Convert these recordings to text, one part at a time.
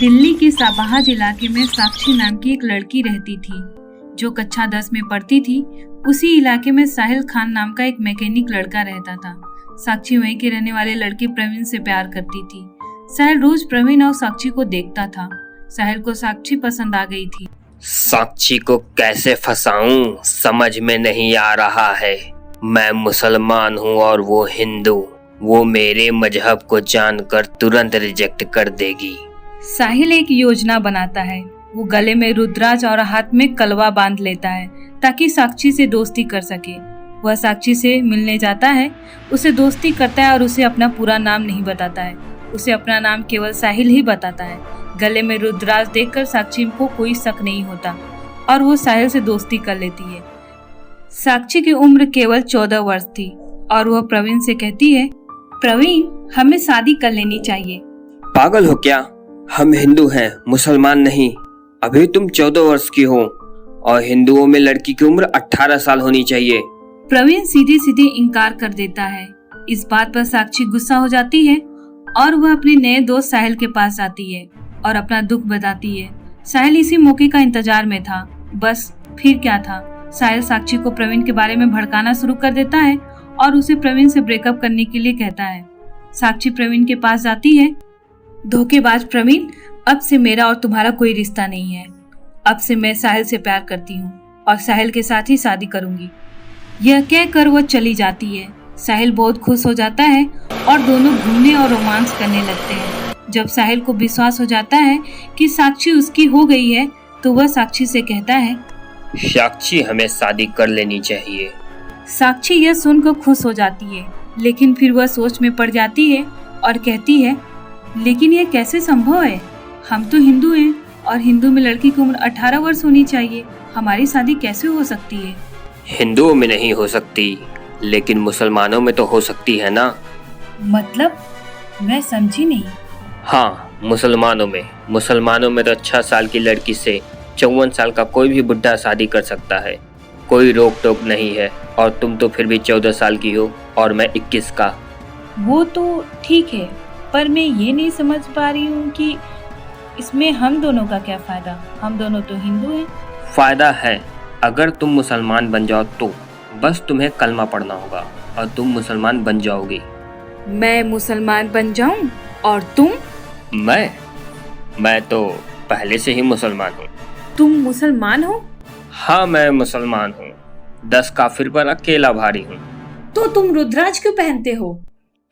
दिल्ली के साबाहाज इलाके में साक्षी नाम की एक लड़की रहती थी जो कक्षा 10 में पढ़ती थी। उसी इलाके में साहिल खान नाम का एक मैकेनिक लड़का रहता था। साक्षी वहीं के रहने वाले लड़के प्रवीण से प्यार करती थी। साहिल रोज प्रवीण और साक्षी को देखता था। साहिल को साक्षी पसंद आ गई थी। साक्षी को कैसे फंसाऊं समझ में नहीं आ रहा है। मैं मुसलमान हूँ और वो हिंदू। वो मेरे मजहब को जानकर तुरंत रिजेक्ट कर देगी। साहिल एक योजना बनाता है। वो गले में रुद्राक्ष और हाथ में कलवा बांध लेता है ताकि साक्षी से दोस्ती कर सके। वह साक्षी से मिलने जाता है, उसे दोस्ती करता है और उसे अपना पूरा नाम नहीं बताता है। उसे अपना नाम केवल साहिल ही बताता है। गले में रुद्राक्ष देखकर साक्षी को कोई शक नहीं होता और वो साहिल से दोस्ती कर लेती है। साक्षी की उम्र केवल 14 वर्ष थी और वह प्रवीण से कहती है, प्रवीण, हमें शादी कर लेनी चाहिए। पागल हो क्या? हम हिंदू हैं, मुसलमान नहीं। अभी तुम 14 वर्ष की हो और हिंदुओं में लड़की की उम्र 18 साल होनी चाहिए। प्रवीण सीधे सीधे इनकार कर देता है। इस बात पर साक्षी गुस्सा हो जाती है और वह अपने नए दोस्त साहिल के पास आती है और अपना दुख बताती है। साहिल इसी मौके का इंतजार में था। बस फिर क्या था, साहिल साक्षी को प्रवीण के बारे में भड़काना शुरू कर देता है और उसे प्रवीण से ब्रेकअप करने के लिए कहता है। साक्षी प्रवीण के पास जाती है। धोखेबाज प्रवीण, अब से मेरा और तुम्हारा कोई रिश्ता नहीं है। अब से मैं साहिल से प्यार करती हूँ और साहिल के साथ ही शादी करूंगी। यह कहकर वह चली जाती है। साहिल बहुत खुश हो जाता है और दोनों घूमने और रोमांस करने लगते हैं। जब साहिल को विश्वास हो जाता है कि साक्षी उसकी हो गई है तो वह साक्षी से कहता है, साक्षी, हमें शादी कर लेनी चाहिए। साक्षी यह सुनकर खुश हो जाती है, लेकिन फिर वह सोच में पड़ जाती है और कहती है, लेकिन यह कैसे संभव है? हम तो हिंदू हैं और हिंदू में लड़की की उम्र 18 वर्ष होनी चाहिए। हमारी शादी कैसे हो सकती है? हिंदुओं में नहीं हो सकती, लेकिन मुसलमानों में तो हो सकती है ना। मतलब? मैं समझी नहीं। हाँ, मुसलमानों में तो 6 साल की लड़की से 54 साल का कोई भी बुढ़ा शादी कर सकता है। कोई रोक टोक नहीं है। और तुम तो फिर भी 14 साल की हो और मैं 21 का। वो तो ठीक है, पर मैं ये नहीं समझ पा रही हूँ कि इसमें हम दोनों का क्या फायदा? हम दोनों तो हिंदू हैं। फायदा है, अगर तुम मुसलमान बन जाओ तो बस तुम्हें कलमा पढ़ना होगा और तुम मुसलमान बन जाओगी। मैं मुसलमान बन जाऊं और तुम? मैं तो पहले से ही मुसलमान हूँ। तुम मुसलमान हो? हाँ, मैं मुसलमान हूँ। 10 काफिर पर अकेला भारी हूँ। तो तुम रुद्राक्ष क्यों पहनते हो?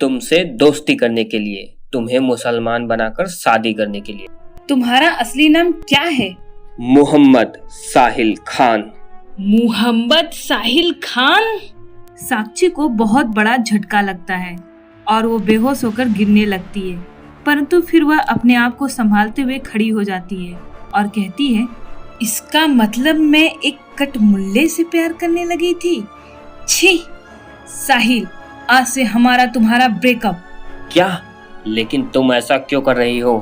तुमसे दोस्ती करने के लिए, तुम्हें मुसलमान बनाकर शादी करने के लिए। तुम्हारा असली नाम क्या है? मोहम्मद साहिल खान। मोहम्मद साहिल खान? साक्षी को बहुत बड़ा झटका लगता है और वो बेहोश होकर गिरने लगती है, परंतु फिर वह अपने आप को संभालते हुए खड़ी हो जाती है और कहती है, इसका मतलब मैं एक कटमुल्ले से प्यार करने लगी थी। छी साहिल, आज से हमारा तुम्हारा ब्रेकअप। क्या? लेकिन तुम ऐसा क्यों कर रही हो?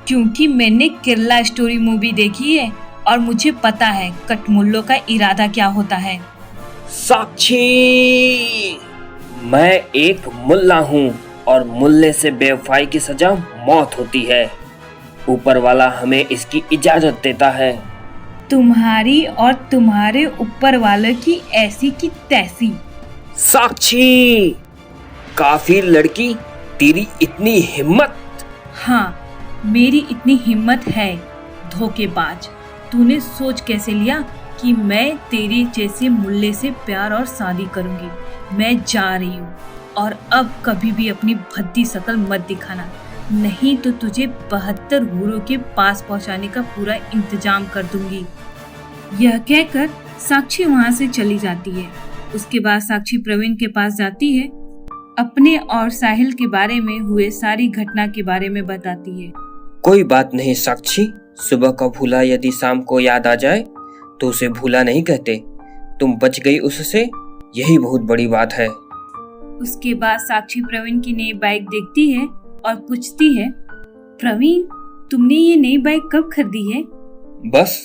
क्योंकि मैंने केरला स्टोरी मूवी देखी है और मुझे पता है कटमुल्लों का इरादा क्या होता है। साक्षी, मैं एक मुल्ला हूँ और मुल्ले से बेवफाई की सजा मौत होती है। ऊपर वाला हमें इसकी इजाजत देता है। तुम्हारी और तुम्हारे ऊपर वाले की ऐसी की तैसी। साक्षी, काफिर लड़की, तेरी इतनी हिम्मत? हाँ, मेरी इतनी हिम्मत है। धोखेबाज, तूने सोच कैसे लिया कि मैं तेरी जैसे मुल्ले से प्यार और शादी करूंगी? मैं जा रही हूँ और अब कभी भी अपनी भद्दी शक्ल मत दिखाना, नहीं तो तुझे 72 हूरों के पास पहुँचाने का पूरा इंतजाम कर दूंगी। यह कहकर साक्षी वहाँ से चली जाती है। उसके बाद साक्षी प्रवीण के पास जाती है, अपने और साहिल के बारे में हुए सारी घटना के बारे में बताती है। कोई बात नहीं साक्षी, सुबह का भूला यदि शाम को याद आ जाए तो उसे भूला नहीं कहते। तुम बच गई उससे, यही बहुत बड़ी बात है। उसके बाद साक्षी प्रवीण की नई बाइक देखती है और पूछती है, प्रवीण, तुमने ये नई बाइक कब खरीदी है? बस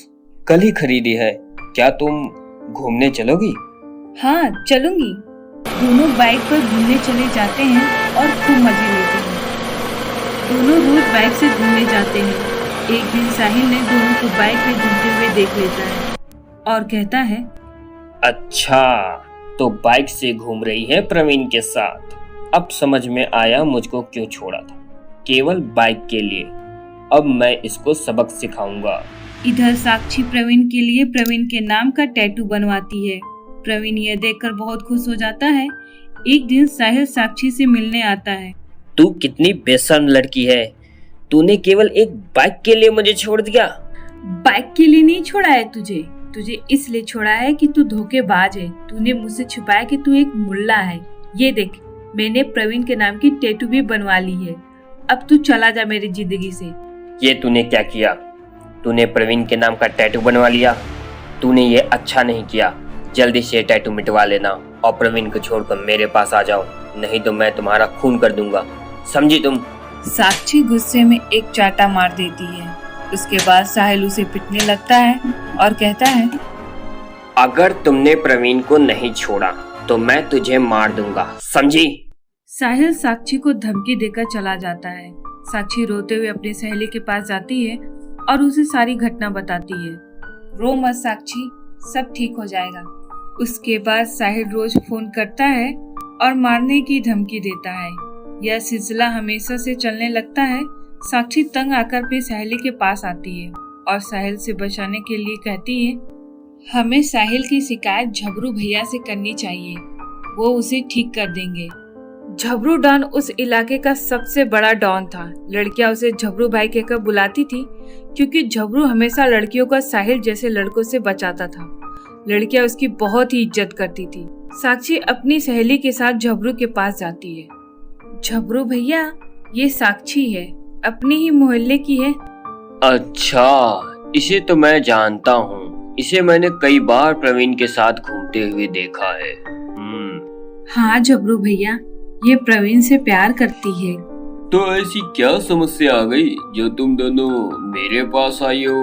कल ही खरीदी है। क्या तुम घूमने चलोगी? हाँ, चलूंगी। दोनों बाइक पर घूमने चले जाते हैं और खूब मजे लेते हैं। दोनों रोज बाइक से घूमने जाते हैं एक दिन साहिल ने दोनों को बाइक पे घूमते हुए देख लेता है और कहता है, अच्छा, तो बाइक से घूम रही है प्रवीण के साथ। अब समझ में आया मुझको क्यों छोड़ा था, केवल बाइक के लिए। अब मैं इसको सबक सिखाऊंगा। इधर साक्षी प्रवीण के लिए प्रवीण के नाम का टैटू बनवाती है। प्रवीण यह देखकर बहुत खुश हो जाता है। एक दिन साहिल साक्षी से मिलने आता है। तू कितनी बेशर्म लड़की है, तूने केवल एक बाइक के लिए मुझे छोड़ दिया। बाइक के लिए नहीं छोड़ा है तुझे इसलिए छोड़ा है कि तू धोखेबाज है। तूने मुझसे छुपाया कि तू एक मुल्ला है। ये देख, मैंने प्रवीण के नाम की टैटू भी बनवा ली है। अब तू चला जा मेरी जिंदगी से। ये तूने क्या किया? तूने प्रवीण के नाम का टैटू बनवा लिया। तूने ये अच्छा नहीं किया। जल्दी से टैटू मिटवा लेना और प्रवीण को छोड़कर मेरे पास आ जाओ, नहीं तो मैं तुम्हारा खून कर दूंगा, समझी तुम? साक्षी गुस्से में एक चाटा मार देती है। उसके बाद साहिल उसे पिटने लगता है और कहता है, अगर तुमने प्रवीण को नहीं छोड़ा तो मैं तुझे मार दूंगा, समझी? साहिल साक्षी को धमकी देकर चला जाता है। साक्षी रोते हुए अपनी सहेली के पास जाती है और उसे सारी घटना बताती है। रो मत साक्षी, सब ठीक हो जाएगा। उसके बाद साहिल रोज फोन करता है और मारने की धमकी देता है। यह सिलसिला हमेशा से चलने लगता है। साक्षी तंग आकर अपनी सहेली के पास आती है और साहिल से बचाने के लिए कहती है, हमें साहिल की शिकायत झबरू भैया से करनी चाहिए, वो उसे ठीक कर देंगे। झबरू डॉन उस इलाके का सबसे बड़ा डॉन था। लड़कियां उसे झबरू भाई कहकर बुलाती थी क्योंकि झबरू हमेशा लड़कियों को साहिल जैसे लड़कों से बचाता था। लड़कियां उसकी बहुत ही इज्जत करती थी। साक्षी अपनी सहेली के साथ झबरू के पास जाती है। झबरू भैया, ये साक्षी है, अपने ही मोहल्ले की है। अच्छा, इसे तो मैं जानता हूँ। इसे मैंने कई बार प्रवीण के साथ घूमते हुए देखा है। हाँ झबरू भैया, ये प्रवीण से प्यार करती है। तो ऐसी क्या समस्या आ गई जो तुम दोनों मेरे पास आई हो?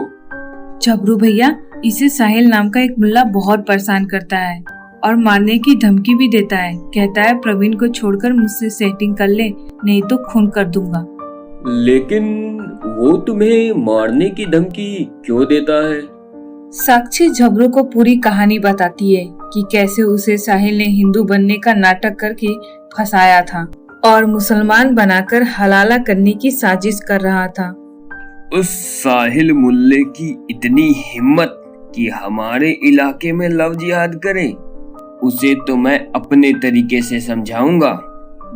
झबरू भैया, इसे साहिल नाम का एक मुल्ला बहुत परेशान करता है और मारने की धमकी भी देता है। कहता है प्रवीण को छोड़कर मुझसे सेटिंग कर ले, नहीं तो खून कर दूंगा। लेकिन वो तुम्हें मारने की धमकी क्यों देता है? साक्षी झबरू को पूरी कहानी बताती है कि कैसे उसे साहिल ने हिंदू बनने का नाटक करके फंसाया था और मुसलमान बनाकर हलाला करने की साजिश कर रहा था। उस साहिल मुल्ले की इतनी हिम्मत कि हमारे इलाके में लव जिहाद करे, उसे तो मैं अपने तरीके से समझाऊंगा।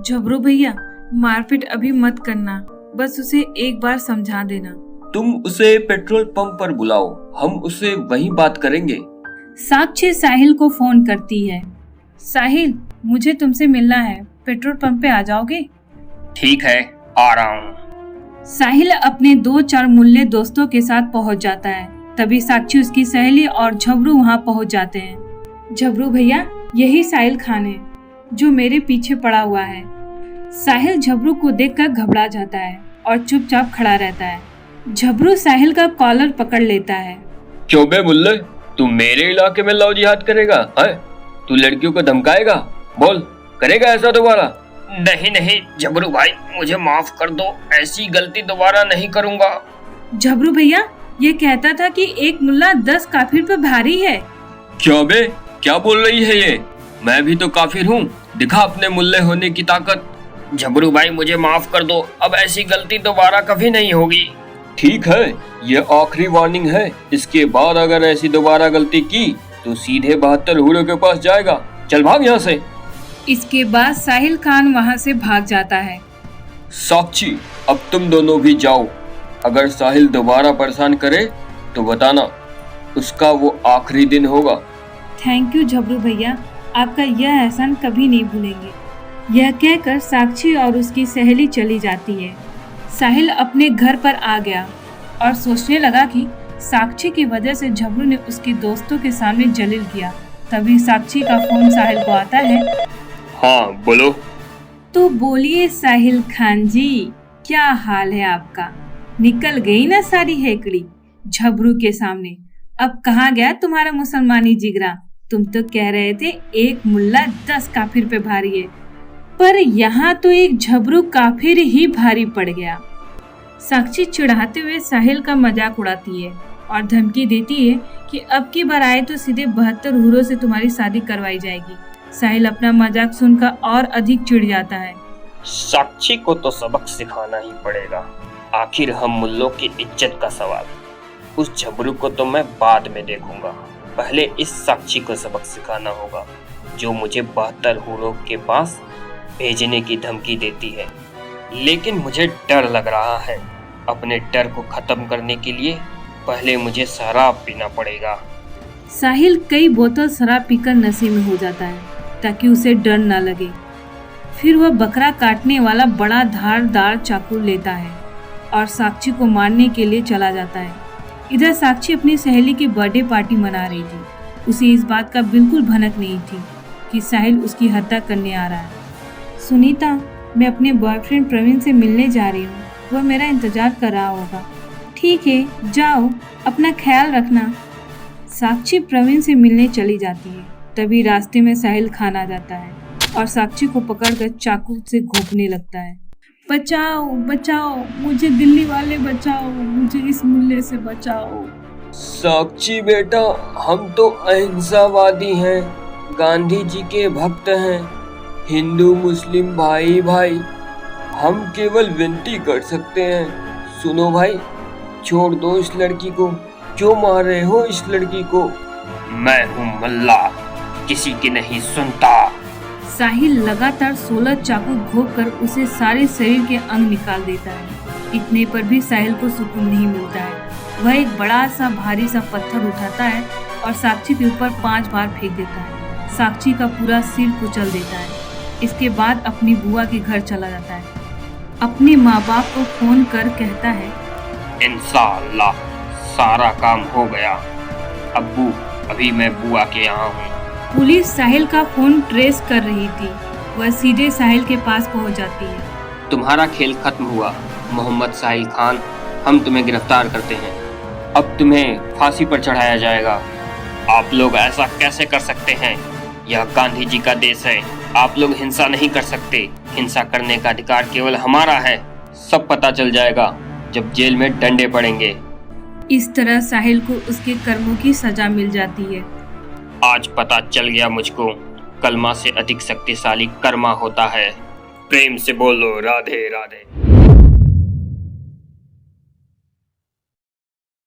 झबरू भैया, मारपीट अभी मत करना, बस उसे एक बार समझा देना। तुम उसे पेट्रोल पंप पर बुलाओ, हम उससे वहीं बात करेंगे। साक्षी साहिल को फोन करती है। साहिल, मुझे तुमसे मिलना है, पेट्रोल पंप पे आ जाओगे? ठीक है, आ रहा हूँ। साहिल अपने 2-4 मुल्ले दोस्तों के साथ पहुंच जाता है। तभी साक्षी, उसकी सहेली और झबरू वहां पहुंच जाते हैं। झबरू भैया, यही साहिल खान है जो मेरे पीछे पड़ा हुआ है। साहिल झबरू को देखकर घबरा जाता है और चुपचाप खड़ा रहता है। झबरू साहिल का कॉलर पकड़ लेता है। क्यों बे मुल्ले, तू मेरे इलाके में लव जिहाद करेगा? है, तू लड़कियों को धमकाएगा? बोल, करेगा ऐसा दोबारा? नहीं नहीं झबरू भाई, मुझे माफ कर दो, ऐसी गलती दोबारा नहीं करूंगा। झबरू भैया, ये कहता था कि एक मुल्ला 10 काफिर पे भारी है। क्यों बे, क्या बोल रही है ये? मैं भी तो काफिर हूँ, दिखा अपने मुल्ले होने की ताकत। झबरू भाई, मुझे माफ कर दो, अब ऐसी गलती दोबारा कभी नहीं होगी। ठीक है, ये आखिरी वार्निंग है। इसके बाद अगर ऐसी दोबारा गलती की तो सीधे 72 हूरों के पास जाएगा। चल भाग यहाँ से। इसके बाद साहिल खान वहाँ से भाग जाता है। साक्षी, अब तुम दोनों भी जाओ। अगर साहिल दोबारा परेशान करे तो बताना, उसका वो आखिरी दिन होगा। थैंक यू झबरू भैया, आपका यह एहसान कभी नहीं भूलेंगे। यह कहकर साक्षी और उसकी सहेली चली जाती है। साहिल अपने घर पर आ गया और सोचने लगा कि साक्षी की वजह से झबरू ने उसके दोस्तों के सामने जलील किया। तभी साक्षी का फोन साहिल को आता है। हाँ बोलो। तो बोलिए साहिल खान जी, क्या हाल है आपका? निकल गई ना सारी हेकड़ी झबरू के सामने। अब कहाँ गया तुम्हारा मुसलमानी जिगरा? तुम तो कह रहे थे एक मुल्ला 10 काफिर पे भारी है, पर यहाँ तो एक झबरू काफिर ही भारी पड़ गया। साक्षी चिढ़ाते हुए साहिल का मजाक उड़ाती है और धमकी देती है कि अब की बार आए तो सीधे 72 हूरों से तुम्हारी शादी करवाई जाएगी। साहिल अपना मजाक सुनकर और अधिक चिढ़ जाता है। साक्षी को तो सबक सिखाना ही पड़ेगा, आखिर हम मुल्लों की इज्जत का सवाल। उस झबरू को तो मैं बाद में देखूंगा, पहले इस साक्षी को सबक सिखाना होगा जो मुझे 72 हूरों के पास भेजने की धमकी देती है। लेकिन मुझे डर लग रहा है, अपने डर को खत्म करने के लिए पहले मुझे शराब पीना पड़ेगा। साहिल कई बोतल शराब पीकर नशे में हो जाता है ताकि उसे डर न लगे। फिर वह बकरा काटने वाला बड़ा धारदार चाकू लेता है और साक्षी को मारने के लिए चला जाता है। इधर साक्षी अपनी सहेली की बर्थडे पार्टी मना रही थी। उसे इस बात का बिल्कुल भनक नहीं थी कि साहिल उसकी हत्या करने आ रहा है। सुनीता, मैं अपने बॉयफ्रेंड प्रवीण से मिलने जा रही हूँ, वह मेरा इंतजार कर रहा होगा। ठीक है, जाओ, अपना ख्याल रखना। साक्षी प्रवीण से मिलने चली जाती है। तभी रास्ते में साहिल खान आ जाता है और साक्षी को पकड़कर चाकू से घोंपने लगता है। बचाओ बचाओ, मुझे दिल्ली वाले बचाओ, मुझे इस मुल्ले से बचाओ। साक्षी बेटा, हम तो अहिंसावादी हैं, गांधी जी के भक्त हैं, हिंदू मुस्लिम भाई भाई, हम केवल विनती कर सकते हैं। सुनो भाई, छोड़ दो इस लड़की को, क्यों मार रहे हो इस लड़की को? मैं हूँ मल्ला, किसी की नहीं सुनता। साहिल लगातार 16 चाकू घोंपकर उसे सारे शरीर के अंग निकाल देता है। इतने पर भी साहिल को सुकून नहीं मिलता है। वह एक बड़ा सा भारी सा पत्थर उठाता है और साक्षी के ऊपर 5 बार फेंक देता है। साक्षी का पूरा सिर कुचल देता है। इसके बाद अपनी बुआ के घर चला जाता है। अपने माँ बाप को फोन कर कहता है, इंशाअल्लाह सारा काम हो गया। अब्बू, अभी मैं बुआ के यहाँ हूँ। पुलिस साहिल का फोन ट्रेस कर रही थी। वह सीधे साहिल के पास पहुँच जाती है। तुम्हारा खेल खत्म हुआ मोहम्मद साहिल खान, हम तुम्हें गिरफ्तार करते हैं। अब तुम्हें फांसी पर चढ़ाया जाएगा। आप लोग ऐसा कैसे कर सकते हैं? यह गांधी जी का देश है। आप लोग हिंसा नहीं कर सकते। हिंसा करने का अधिकार केवल हमारा है। सब पता चल जाएगा जब जेल में डंडे पड़ेंगे। इस तरह साहिल को उसके कर्मों की सजा मिल जाती है। आज पता चल गया मुझको, कलमा से अधिक शक्तिशाली कर्मा होता है। प्रेम से बोलो राधे राधे।